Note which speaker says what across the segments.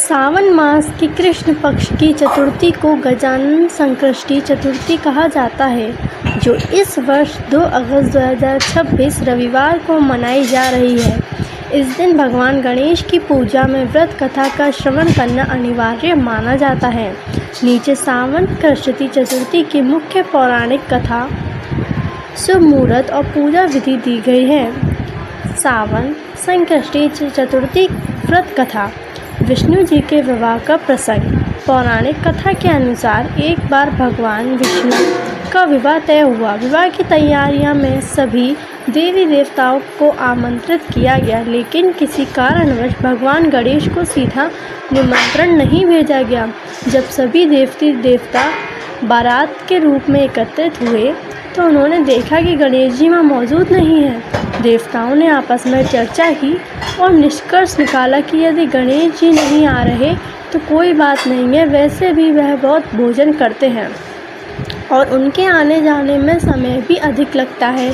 Speaker 1: सावन मास की कृष्ण पक्ष की चतुर्थी को गजानन संकष्टी चतुर्थी कहा जाता है, जो इस वर्ष 2 अगस्त 2026 रविवार को मनाई जा रही है। इस दिन भगवान गणेश की पूजा में व्रत कथा का श्रवण करना अनिवार्य माना जाता है। नीचे सावन कृष्ण चतुर्थी की मुख्य पौराणिक कथा, शुभ मुहूर्त और पूजा विधि दी गई है। सावन संकष्टी चतुर्थी व्रत कथा। विष्णु जी के विवाह का प्रसंग। पौराणिक कथा के अनुसार एक बार भगवान विष्णु का विवाह तय हुआ। विवाह की तैयारियां में सभी देवी देवताओं को आमंत्रित किया गया, लेकिन किसी कारणवश भगवान गणेश को सीधा निमंत्रण नहीं भेजा गया। जब सभी देवती देवता बारात के रूप में एकत्रित हुए तो उन्होंने देखा कि गणेश जी वहाँ मौजूद नहीं हैं। देवताओं ने आपस में चर्चा की और निष्कर्ष निकाला कि यदि गणेश जी नहीं आ रहे तो कोई बात नहीं है, वैसे भी वह बहुत भोजन करते हैं और उनके आने जाने में समय भी अधिक लगता है।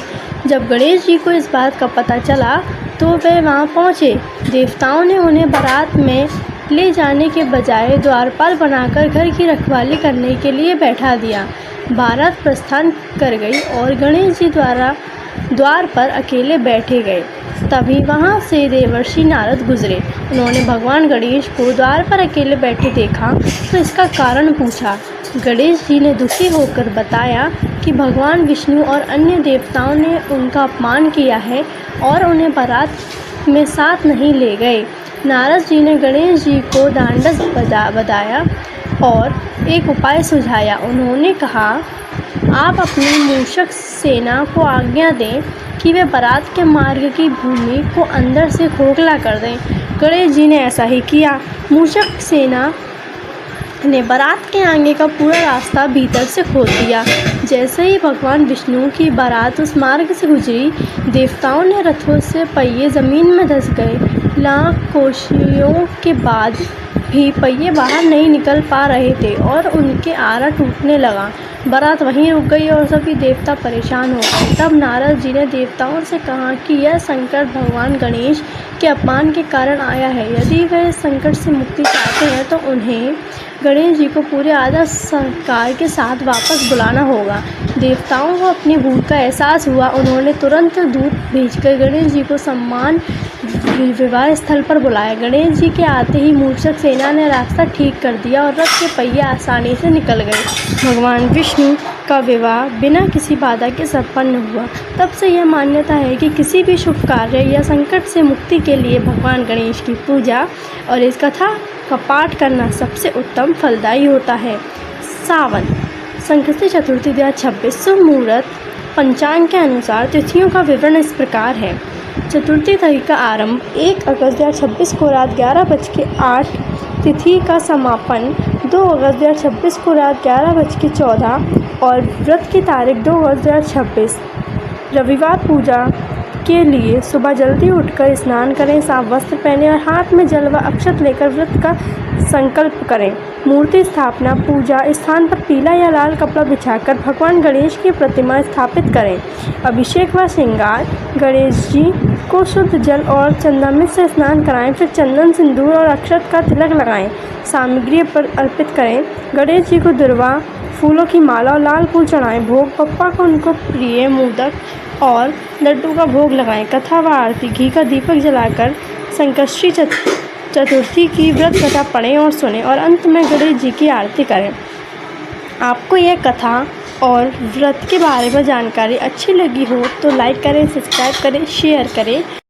Speaker 1: जब गणेश जी को इस बात का पता चला तो वे वहाँ पहुँचे। देवताओं ने उन्हें बारात में ले जाने के बजाय द्वारपाल बनाकर घर की रखवाली करने के लिए बैठा दिया। बारात प्रस्थान कर गई और गणेश जी द्वार पर अकेले बैठे गए। तभी वहां से देवर्षि नारद गुजरे। उन्होंने भगवान गणेश को द्वार पर अकेले बैठे देखा तो इसका कारण पूछा। गणेश जी ने दुखी होकर बताया कि भगवान विष्णु और अन्य देवताओं ने उनका अपमान किया है और उन्हें बारात में साथ नहीं ले गए। नारद जी ने गणेश जी को ढांढस बंधाया और एक उपाय सुझाया। उन्होंने कहा, आप अपनी मूषक सेना को आज्ञा दें कि वे बारात के मार्ग की भूमि को अंदर से खोखला कर दें। गणेश जी ने ऐसा ही किया। मूषक सेना ने बारात के आगे का पूरा रास्ता भीतर से खोद दिया। जैसे ही भगवान विष्णु की बारात उस मार्ग से गुजरी, देवताओं ने रथों से पहिए ज़मीन में धंस गए। लाख कोशिशों के बाद भी पहिए बाहर नहीं निकल पा रहे थे और उनके आरा टूटने लगा। बारात वहीं रुक गई और सभी देवता परेशान हो गए। तब नारद जी ने देवताओं से कहा कि यह संकट भगवान गणेश के अपमान के कारण आया है। यदि वह इस संकट से मुक्ति चाहते हैं तो उन्हें गणेश जी को पूरे आदर सत्कार के साथ वापस बुलाना होगा। देवताओं को अपनी भूल का एहसास हुआ। उन्होंने तुरंत दूत भेजकर गणेश जी को सम्मान विवाह स्थल पर बुलाया। गणेश जी के आते ही मूषक सेना ने रास्ता ठीक कर दिया और रथ के पहिए आसानी से निकल गए। भगवान विष्णु का विवाह बिना किसी बाधा के संपन्न हुआ। तब से यह मान्यता है कि किसी भी शुभ कार्य या संकट से मुक्ति के लिए भगवान गणेश की पूजा और इस कथा का पाठ करना सबसे उत्तम फलदायी होता है। सावन संकष्टी चतुर्थी 2026 शुभ मुहूर्त। पंचांग के अनुसार तिथियों का विवरण इस प्रकार है। चतुर्थी तिथि का आरंभ 1 अगस्त 2026 को रात 11:08। तिथि का समापन 2 अगस्त 2026 को रात 11:14 और व्रत की तारीख 2 अगस्त 2026 रविवार। पूजा के लिए सुबह जल्दी उठकर स्नान करें, साफ वस्त्र पहनें और हाथ में जल व अक्षत लेकर व्रत का संकल्प करें। मूर्ति स्थापना। पूजा स्थान पर पीला या लाल कपड़ा बिछाकर भगवान गणेश की प्रतिमा स्थापित करें। अभिषेक व श्रृंगार। गणेश जी को शुद्ध जल और चंदामृत से स्नान कराएं, फिर चंदन, सिंदूर और अक्षत का तिलक लगाएं। सामग्री पर अर्पित करें। गणेश जी को दुर्वा फूलों की माला और लाल फूल चढ़ाएं। भोग पप्पा को उनको प्रिय मोदक और लड्डू का भोग लगाएं। कथा व आरती। घी का दीपक जलाकर संकष्टी चतुर्थी की व्रत कथा पढ़ें और सुनें और अंत में गणेश जी की आरती करें। आपको यह कथा और व्रत के बारे में जानकारी अच्छी लगी हो तो लाइक करें, सब्सक्राइब करें, शेयर करें।